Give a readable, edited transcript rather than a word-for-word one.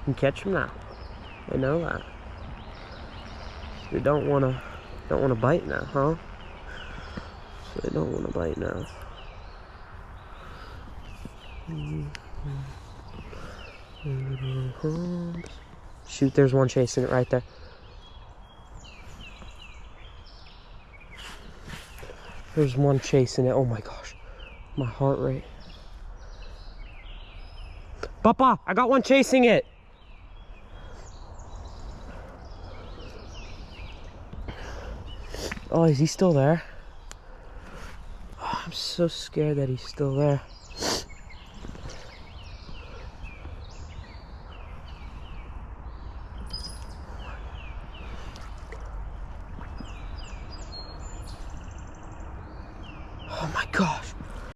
can catch them now. They know that. They don't wanna bite now, huh? So they don't wanna bite now. Shoot, there's one chasing it right there. There's one chasing it. Oh my gosh. My heart rate. Papa, I got one chasing it. Oh, is he still there? Oh, I'm so scared that he's still there.